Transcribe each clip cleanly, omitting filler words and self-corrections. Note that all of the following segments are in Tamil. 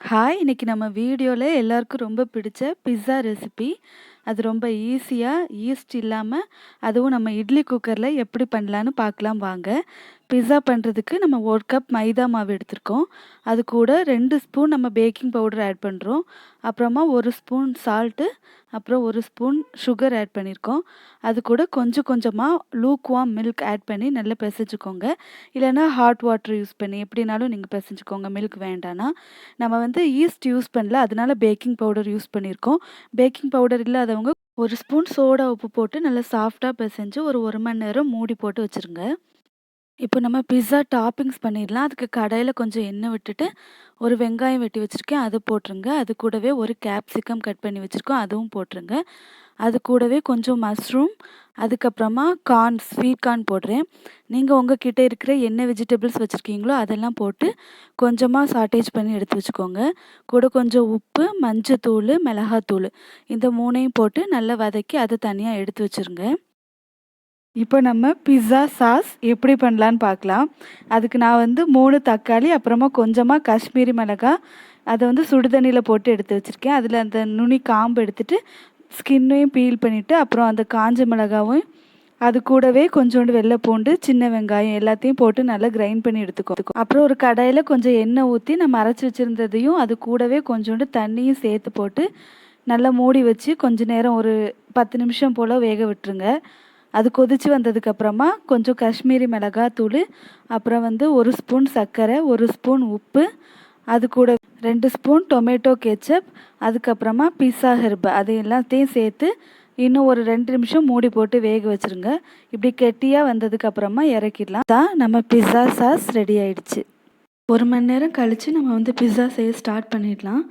ஹாய்! இன்னைக்கு நம்ம வீடியோல எல்லாருக்கும் ரொம்ப பிடிச்ச பிஸ்ஸா ரெசிபி. அது ரொம்ப ஈஸியா, ஈஸ்ட் இல்லாம, அதுவும் நம்ம இட்லி குக்கர்ல எப்படி பண்ணலான்னு பார்க்கலாம் வாங்க. பிஸ்ஸா பண்ணுறதுக்கு நம்ம 1 கப் மைதா மாவு எடுத்திருக்கோம். அது கூட 2 ஸ்பூன் நம்ம பேக்கிங் பவுடர் ஆட் பண்ணுறோம். அப்புறமா 1 ஸ்பூன் சால்ட்டு, அப்புறம் 1 ஸ்பூன் சுகர் ஆட் பண்ணியிருக்கோம். அது கூட கொஞ்சம் கொஞ்சமா லூக் வார்ம் மில்க் ஆட் பண்ணி நல்லா பெசைஞ்சுக்கோங்க. இல்லைன்னா ஹாட் வாட்டர் யூஸ் பண்ணி எப்படினாலும் நீங்கள் பெசைஞ்சுக்கோங்க, மில்க் வேண்டான்னா. நம்ம வந்து ஈஸ்ட் யூஸ் பண்ணல, அதனால பேக்கிங் பவுடர் யூஸ் பண்ணியிருக்கோம். பேக்கிங் பவுடர் இல்லாதவங்க 1 ஸ்பூன் சோடா உப்பு போட்டு நல்லா சாஃப்ட்டா பெசஞ்சு ஒரு 1 மணி நேரம் மூடி போட்டு வச்சுருங்க. இப்போ நம்ம பிஸ்ஸா டாப்பிங்ஸ் பண்ணிடலாம். அதுக்கு கடாயில கொஞ்சம் எண்ணெய் விட்டுட்டு, ஒரு வெங்காயம் வெட்டி வச்சுருக்கேன், அது போட்டுருங்க. அது கூடவே ஒரு கேப்சிகம் கட் பண்ணி வச்சுருக்கோம், அதுவும் போட்டுருங்க. அது கூடவே கொஞ்சம் மஷ்ரூம், அதுக்கப்புறமா கார்ன், ஸ்வீட் கார்ன் போடுறேன். நீங்கள் உங்ககிட்ட இருக்கிற என்ன வெஜிடபிள்ஸ் வச்சுருக்கீங்களோ அதெல்லாம் போட்டு கொஞ்சமாக சாட்டேஜ் பண்ணி எடுத்து வச்சுக்கோங்க. கூட கொஞ்சம் உப்பு, மஞ்சத்தூள், மிளகாத்தூள் இந்த 3யும் போட்டு நல்லா வதக்கி அதை தனியாக எடுத்து வச்சுருங்க. இப்போ நம்ம பிஸ்ஸா சாஸ் எப்படி பண்ணலான்னு பார்க்கலாம். அதுக்கு நான் வந்து 3 தக்காளி, அப்புறமா கொஞ்சமாக காஷ்மீரி மிளகாய், அதை வந்து சுடு தண்ணியில் போட்டு எடுத்து வச்சுருக்கேன். அதில் அந்த நுனி காம்பு எடுத்துட்டு ஸ்கின்னையும் பீல் பண்ணிவிட்டு, அப்புறம் அந்த காஞ்ச மிளகாவும், அது கூடவே கொஞ்சோண்டு வெள்ளை பூண்டு, சின்ன வெங்காயம் எல்லாத்தையும் போட்டு நல்லா கிரைண்ட் பண்ணி எடுத்துக்கோ. அப்புறம் ஒரு கடாயில் கொஞ்சம் எண்ணெய் ஊற்றி நம்ம அரைச்சி வச்சுருந்ததையும் அது கூடவே கொஞ்சோண்டு தண்ணியும் சேர்த்து போட்டு நல்லா மூடி வச்சு கொஞ்ச நேரம் ஒரு 10 நிமிஷம் போல் வேக விட்டுருங்க. அது கொதித்து வந்ததுக்கப்புறமா கொஞ்சம் காஷ்மீரி மிளகாய் தூள், அப்புறம் வந்து 1 ஸ்பூன் சர்க்கரை, 1 ஸ்பூன் உப்பு, அது கூட 2 ஸ்பூன் டொமேட்டோ கெச்சப், அதுக்கப்புறமா பிஸ்ஸா ஹெர்ப் அது எல்லாத்தையும் சேர்த்து இன்னும் ஒரு 2 நிமிஷம் மூடி போட்டு வேக வச்சுருங்க. இப்படி கெட்டியாக வந்ததுக்கப்புறமா இறக்கிடலாம். தான் நம்ம பிஸ்ஸா சாஸ் ரெடி ஆயிடுச்சு. 1 மணி நேரம் கழித்து நம்ம வந்து பிஸ்ஸா செய்ய ஸ்டார்ட் பண்ணிடலாம்.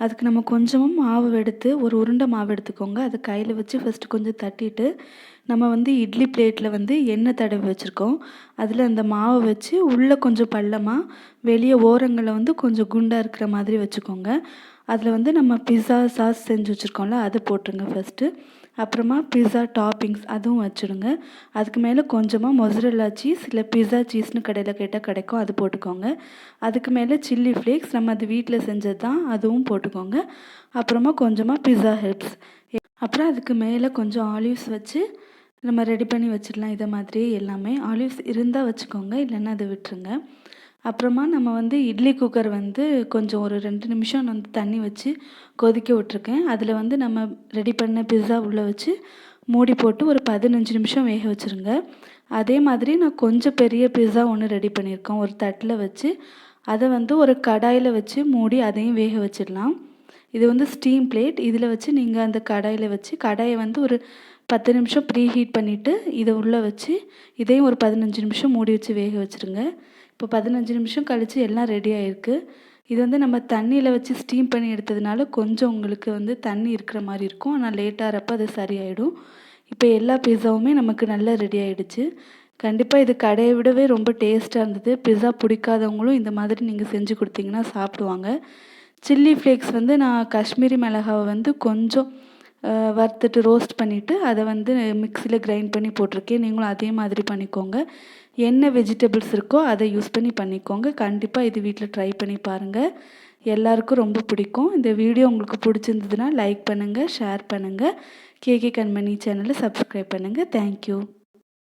அதுக்கு நம்ம கொஞ்சமாக மாவு எடுத்து ஒரு உருண்டை மாவு எடுத்துக்கோங்க. அதை கையில் வச்சு ஃபஸ்ட்டு கொஞ்சம் தட்டிட்டு, நம்ம வந்து இட்லி பிளேட்டில் வந்து எண்ணெய் தடவி வச்சுருக்கோம். அதில் அந்த மாவை வச்சு உள்ளே கொஞ்சம் பள்ளமாக, வெளியே ஓரங்களில் வந்து கொஞ்சம் குண்டாக இருக்கிற மாதிரி வச்சுக்கோங்க. அதில் வந்து நம்ம பிஸ்ஸா சாஸ் செஞ்சு வச்சுருக்கோம்ல, அதை போட்டுருங்க ஃபஸ்ட்டு. அப்புறமா பிஸ்ஸா டாப்பிங்ஸ் அதுவும் வச்சுடுங்க. அதுக்கு மேலே கொஞ்சமாக மொசரெல்லா சீஸ், இல்லை பிஸ்ஸா சீஸ்னு கடையில் கேட்டால் கிடைக்கும், அது போட்டுக்கோங்க. அதுக்கு மேலே சில்லி ஃப்ளேக்ஸ், நம்ம அது வீட்டில் செஞ்சது தான், அதுவும் போட்டுக்கோங்க. அப்புறமா கொஞ்சமாக பிஸ்ஸா ஹெர்ப்ஸ், அப்புறம் அதுக்கு மேலே கொஞ்சம் ஆலிவ்ஸ் வச்சு நம்ம ரெடி பண்ணி வச்சிடலாம். இதை மாதிரியே எல்லாமே ஆலிவ்ஸ் இருந்தால் வச்சுக்கோங்க, இல்லைன்னா அதை விட்டுருங்க. அப்புறமா நம்ம வந்து இட்லி குக்கர் வந்து கொஞ்சம் ஒரு 2 நிமிஷம் நான் வந்து தண்ணி வச்சு கொதிக்க விட்ருக்கேன். அதில் வந்து நம்ம ரெடி பண்ண பிஸ்ஸா உள்ளே வச்சு மூடி போட்டு ஒரு 15 நிமிஷம் வேக வச்சுருங்க. அதே மாதிரி நான் கொஞ்சம் பெரிய பிஸ்ஸா ஒன்று ரெடி பண்ணியிருக்கேன். ஒரு தட்டில் வச்சு அதை வந்து ஒரு கடாயில் வச்சு மூடி அதையும் வேக வச்சிடலாம். இது வந்து ஸ்டீம் பிளேட். இதில் வச்சு நீங்கள் அந்த கடாயில் வச்சு கடாயை வந்து ஒரு 10 நிமிஷம் ப்ரீ ஹீட் பண்ணிவிட்டு இதை உள்ளே வச்சு இதையும் ஒரு 15 நிமிஷம் மூடி வச்சு வேக வச்சுருங்க. இப்போ 15 நிமிஷம் கழித்து எல்லாம் ரெடி ஆகிருக்கு. இது வந்து நம்ம தண்ணியில் வச்சு ஸ்டீம் பண்ணி எடுத்ததுனால கொஞ்சம் உங்களுக்கு வந்து தண்ணி இருக்கிற மாதிரி இருக்கும். ஆனால் லேட்டாகிறப்ப அது சரியாயிடும். இப்போ எல்லா பிஸ்ஸாவுமே நமக்கு நல்லா ரெடி ஆகிடுச்சு. கண்டிப்பாக இது கடையை விடவே ரொம்ப டேஸ்ட்டாக இருந்தது. பிஸ்ஸா பிடிக்காதவங்களும் இந்த மாதிரி நீங்கள் செஞ்சு கொடுத்தீங்கன்னா சாப்பிடுவாங்க. சில்லி ஃப்ளேக்ஸ் வந்து நான் காஷ்மீரி மிளகாவை வந்து கொஞ்சம் வறுத்துட்டு ரோஸ்ட் பண்ணிவிட்டு அதை வந்து மிக்சியில் கிரைண்ட் பண்ணி போட்டிருக்கேன். நீங்களும் அதே மாதிரி பண்ணிக்கோங்க. என்ன வெஜிடபிள்ஸ் இருக்கோ அதை யூஸ் பண்ணி பண்ணிக்கோங்க. கண்டிப்பாக இது வீட்டில் ட்ரை பண்ணி பாருங்கள். எல்லாருக்கும் ரொம்ப பிடிக்கும். இந்த வீடியோ உங்களுக்கு பிடிச்சிருந்ததுன்னா லைக் பண்ணுங்கள், ஷேர் பண்ணுங்கள். கேகே கண்மணி சேனலை சப்ஸ்கிரைப் பண்ணுங்கள். தேங்க்யூ.